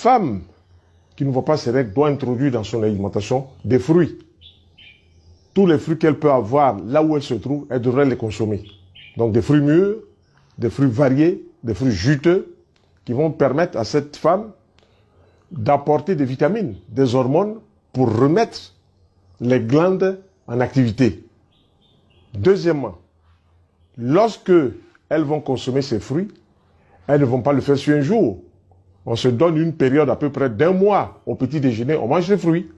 femme qui ne voit pas ses règles doit introduire dans son alimentation des fruits. Tous les fruits qu'elle peut avoir là où elle se trouve, elle devrait les consommer. Donc des fruits mûrs, des fruits variés, des fruits juteux qui vont permettre à cette femme d'apporter des vitamines, des hormones pour remettre les glandes en activité. Deuxièmement, lorsque elles vont consommer ces fruits, elles ne vont pas le faire sur un jour. On se donne une période à peu près d'1 mois au petit déjeuner, on mange les fruits.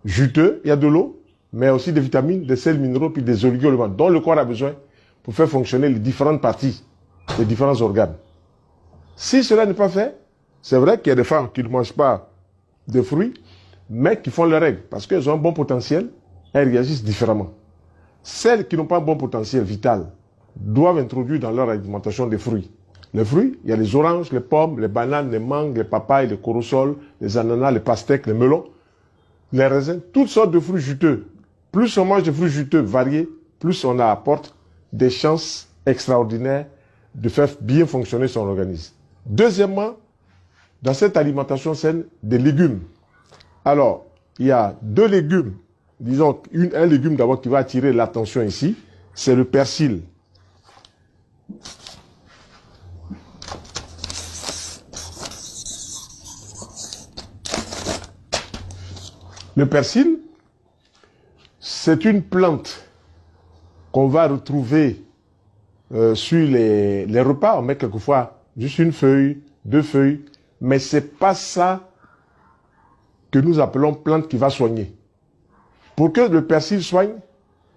Juteux, il y a de l'eau, mais aussi des vitamines, des sels minéraux, puis des oligo-éléments dont le corps a besoin pour faire fonctionner les différentes parties, les différents organes. Si cela n'est pas fait, c'est vrai qu'il y a des femmes qui ne mangent pas de fruits, mais qui font leurs règles, parce qu'elles ont un bon potentiel, elles réagissent différemment. Celles qui n'ont pas un bon potentiel vital doivent introduire dans leur alimentation des fruits. Les fruits, il y a les oranges, les pommes, les bananes, les mangues, les papayes, les corosols, les ananas, les pastèques, les melons, les raisins, toutes sortes de fruits juteux. Plus on mange de fruits juteux variés, plus on apporte des chances extraordinaires de faire bien fonctionner son organisme. Deuxièmement, dans cette alimentation saine, des légumes. Alors, il y a 2 légumes. Disons, un légume d'abord qui va attirer l'attention ici, c'est le persil. Le persil, c'est une plante qu'on va retrouver sur les repas. On met quelquefois juste une feuille, 2 feuilles, mais ce n'est pas ça que nous appelons plante qui va soigner. Pour que le persil soigne,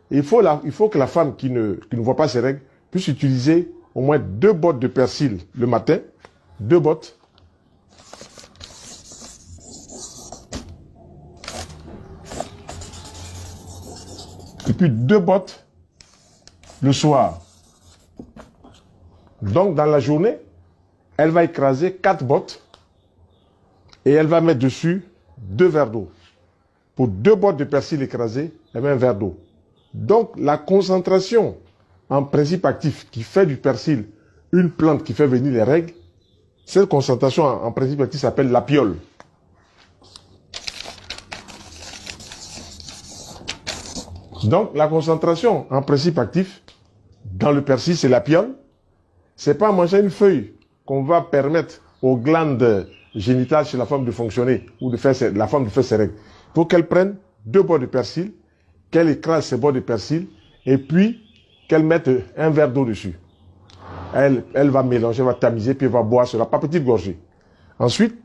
il faut que la femme qui ne voit pas ses règles puisse utiliser au moins 2 bottes de persil le matin, 2 bottes. Et puis 2 bottes le soir. Donc dans la journée, elle va écraser 4 bottes et elle va mettre dessus 2 verres d'eau. Pour 2 bottes de persil écrasées, elle met 1 verre d'eau. Donc la concentration en principe actif qui fait du persil une plante qui fait venir les règles, cette concentration en principe actif s'appelle l'apiole. Donc la concentration en principe actif dans le persil, c'est l'apiole. Ce n'est pas en mangeant une feuille qu'on va permettre aux glandes génitales chez la femme de fonctionner ou de faire la femme de faire ses règles. Il faut qu'elle prenne 2 bottes de persil, qu'elle écrase ces bottes de persil et puis qu'elle mette 1 verre d'eau dessus. Elle va mélanger, elle va tamiser, puis elle va boire cela par petites gorgées. Ensuite,